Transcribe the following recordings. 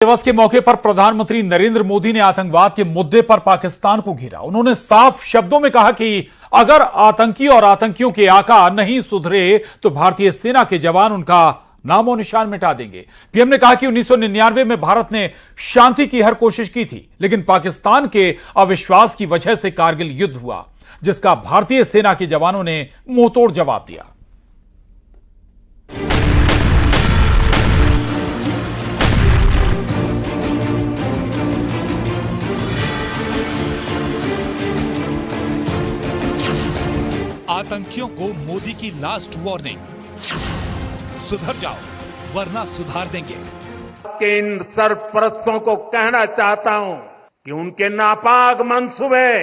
दिवस के मौके पर प्रधानमंत्री नरेंद्र मोदी ने आतंकवाद के मुद्दे पर पाकिस्तान को घेरा। उन्होंने साफ शब्दों में कहा कि अगर आतंकी और आतंकियों के आका नहीं सुधरे तो भारतीय सेना के जवान उनका नामो निशान मिटा देंगे। पीएम ने कहा कि 1999 में भारत ने शांति की हर कोशिश की थी, लेकिन पाकिस्तान के अविश्वास की वजह से कारगिल युद्ध हुआ, जिसका भारतीय सेना के जवानों ने मुंहतोड़ जवाब दिया। आतंकियों को मोदी की लास्ट वार्निंग, सुधर जाओ वरना सुधार देंगे। के इन सरपरस्तों को कहना चाहता हूं कि उनके नापाक मंसूबे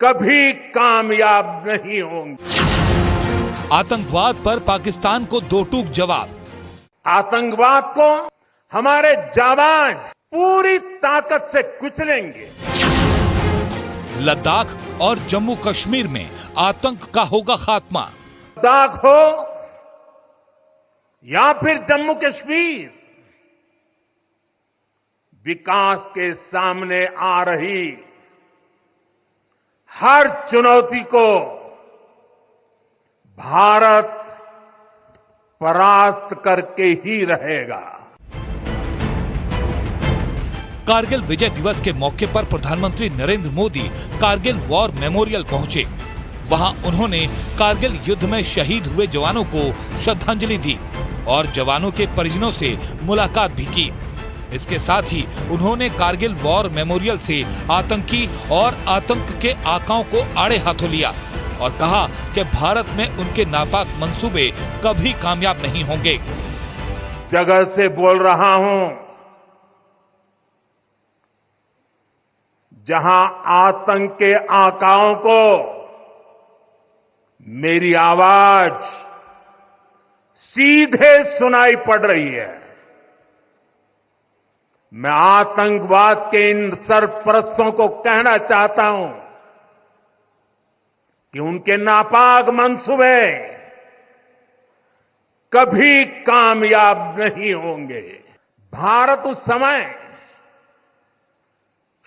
कभी कामयाब नहीं होंगे। आतंकवाद पर पाकिस्तान को दो टूक जवाब। आतंकवाद को हमारे जाबाज पूरी ताकत से कुचलेंगे। लद्दाख और जम्मू कश्मीर में आतंक का होगा खात्मा। लद्दाख हो या फिर जम्मू कश्मीर, विकास के सामने आ रही हर चुनौती को भारत परास्त करके ही रहेगा। कारगिल विजय दिवस के मौके पर प्रधानमंत्री नरेंद्र मोदी कारगिल वॉर मेमोरियल पहुंचे। वहां उन्होंने कारगिल युद्ध में शहीद हुए जवानों को श्रद्धांजलि दी और जवानों के परिजनों से मुलाकात भी की। इसके साथ ही उन्होंने कारगिल वॉर मेमोरियल से आतंकी और आतंक के आकाओं को आड़े हाथों लिया और कहा कि भारत में उनके नापाक मंसूबे कभी कामयाब नहीं होंगे। जगह से बोल रहा हूं, जहां आतंक के आकाओं को मेरी आवाज सीधे सुनाई पड़ रही है, मैं आतंकवाद के इन सरपरस्तों को कहना चाहता हूं कि उनके नापाक मंसूबे कभी कामयाब नहीं होंगे। भारत उस समय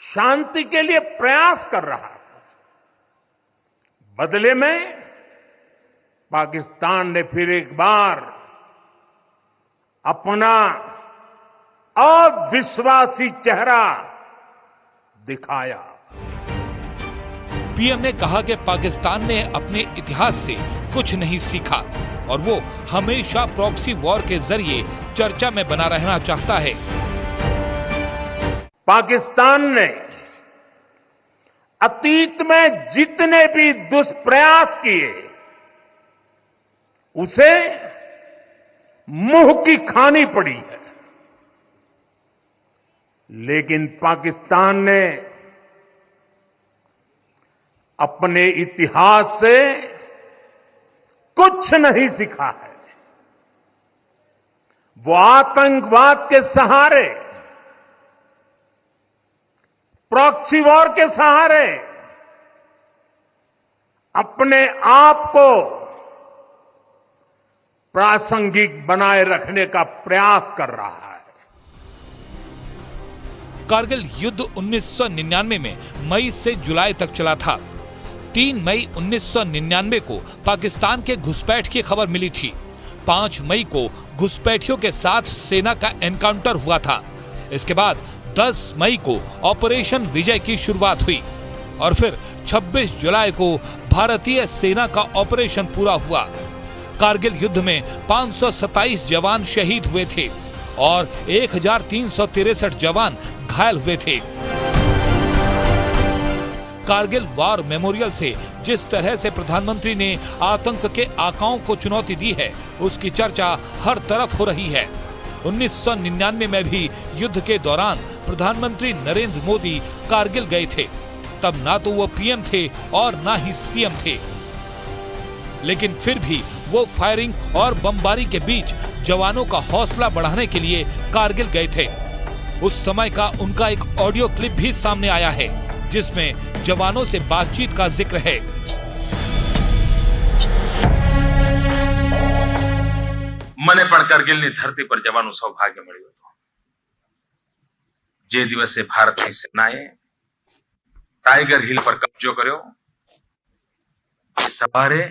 शांति के लिए प्रयास कर रहा था, बदले में पाकिस्तान ने फिर एक बार अपना अविश्वासी चेहरा दिखाया। पीएम ने कहा कि पाकिस्तान ने अपने इतिहास से कुछ नहीं सीखा और वो हमेशा प्रॉक्सी वॉर के जरिए चर्चा में बना रहना चाहता है। पाकिस्तान ने अतीत में जितने भी दुष्प्रयास किए, उसे मुंह की खानी पड़ी है, लेकिन पाकिस्तान ने अपने इतिहास से कुछ नहीं सीखा है। वो आतंकवाद के सहारे, प्रॉक्सी वॉर के सहारे अपने आप को प्रासंगिक बनाए रखने का प्रयास कर रहा है। कारगिल युद्ध 1999 में मई से जुलाई तक चला था। 3 मई 1999 को पाकिस्तान के घुसपैठ की खबर मिली थी। 5 मई को घुसपैठियों के साथ सेना का एनकाउंटर हुआ था। इसके बाद 10 मई को ऑपरेशन विजय की शुरुआत हुई और फिर 26 जुलाई को भारतीय सेना का ऑपरेशन पूरा हुआ। कारगिल युद्ध में 527 जवान शहीद हुए थे और 1363 जवान घायल हुए थे। कारगिल वॉर मेमोरियल से जिस तरह से प्रधानमंत्री ने आतंक के आकाओं को चुनौती दी है, उसकी चर्चा हर तरफ हो रही है। 1999 में भी युद्ध के दौरान प्रधानमंत्री नरेंद्र मोदी कारगिल गए थे। तब ना तो वो पीएम थे और ना ही सीएम थे, लेकिन फिर भी वो फायरिंग और बमबारी के बीच जवानों का हौसला बढ़ाने के लिए कारगिल गए थे। उस समय का उनका एक ऑडियो क्लिप भी सामने आया है, जिसमें जवानों से बातचीत का जिक्र है। મને પણ કરગિલની ધરતી પર જવાનું સૌભાગ્ય મળ્યું હતું। જે દિવસે ભારતની સેનાએ ટાઈગર હિલ પર કબજો કર્યો, એ સવારે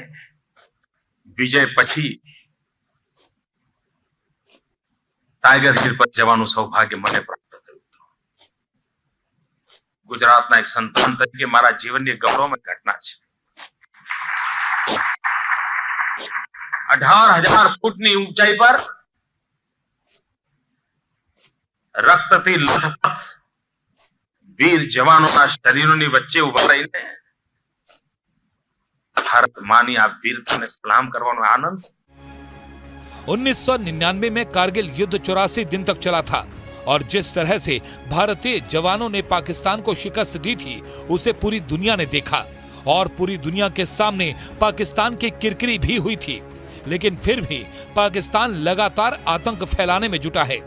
વિજય પછી ટાઈગર હિલ પર જવાનું સૌભાગ્ય મને પ્રાપ્ત થયું. ગુજરાતના એક સંતાન તરીકે મારા જીવનની ગૌરવમય ઘટના છે. 18,000 ફૂટની ઊંચાઈ પર રક્તથી લથપથ વીર જવાનોના શરીરોની વચ્ચે ઉભા રહીને भारत मानी आप वीरता ने सलाम करवानो आनंद. 1999 में कारगिल युद्ध 84 दिन तक चला था और जिस तरह से भारतीय जवानों ने पाकिस्तान को शिकस्त दी थी उसे पूरी दुनिया ने देखा और पूरी दुनिया के सामने पाकिस्तान की किरकिरी भी हुई थी. लेकिन फिर भी पाकिस्तान लगातार आतंक फैलाने में जुटा है.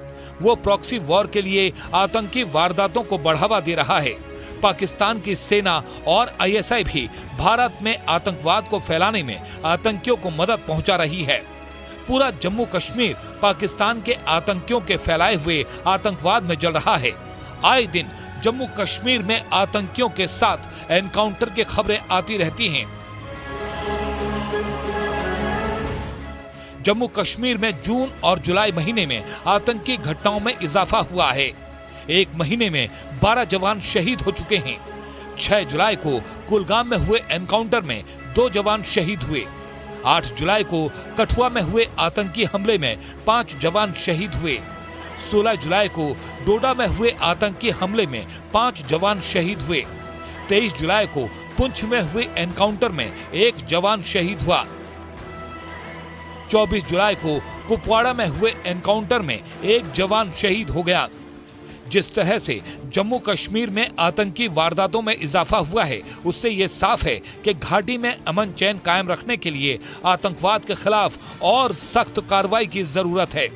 वो प्रॉक्सी वॉर के लिए आतंकी वारदातों को बढ़ावा दे रहा है. पाकिस्तान की सेना और आईएसआई भी भारत में आतंकवाद को फैलाने में आतंकियों को मदद पहुंचा रही है. पूरा जम्मू कश्मीर पाकिस्तान के आतंकियों के फैलाए हुए आतंकवाद में जल रहा है. आए दिन जम्मू कश्मीर में आतंकियों के साथ एनकाउंटर की खबरें आती रहती हैं. जम्मू कश्मीर में जून और जुलाई महीने में आतंकी घटनाओं में इजाफा हुआ है. एक महीने में 12 जवान शहीद हो चुके हैं. 6 जुलाई को कुलगाम में हुए एनकाउंटर में 2 जवान शहीद हुए. 8 जुलाई को कठुआ में हुए आतंकी हमले में 5 जवान शहीद हुए. 16 जुलाई को डोडा में हुए आतंकी हमले में 5 जवान शहीद हुए. 23 जुलाई को पुंछ में हुए एनकाउंटर में 1 जवान शहीद हुआ. 24 जुलाई को कुपवाड़ा में हुए एनकाउंटर में 1 जवान शहीद हो गया. जिस तरह से जम्मू कश्मीर में आतंकी वारदातों में इजाफा हुआ है उससे ये साफ है कि घाटी में अमन चैन कायम रखने के लिए आतंकवाद के खिलाफ और सख्त कार्रवाई की जरूरत है.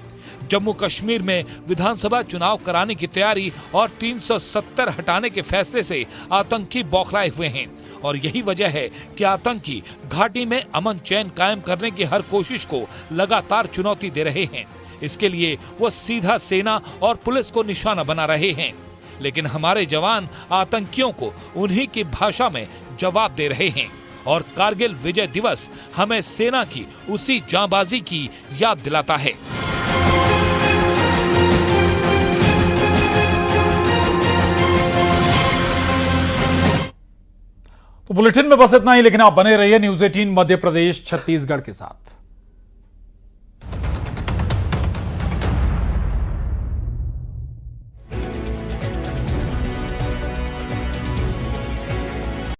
जम्मू कश्मीर में विधानसभा चुनाव कराने की तैयारी और 370 हटाने के फैसले से आतंकी बौखलाए हुए हैं और यही वजह है कि आतंकी घाटी में अमन चैन कायम करने की हर कोशिश को लगातार चुनौती दे रहे हैं. इसके लिए वो सीधा सेना और पुलिस को निशाना बना रहे हैं. लेकिन हमारे जवान आतंकियों को उन्हीं की भाषा में जवाब दे रहे हैं और कारगिल विजय दिवस हमें सेना की उसी जांबाजी की याद दिलाता है. तो बुलेटिन में बस इतना ही, लेकिन आप बने रहिए न्यूज़ 18 मध्य प्रदेश छत्तीसगढ़ के साथ.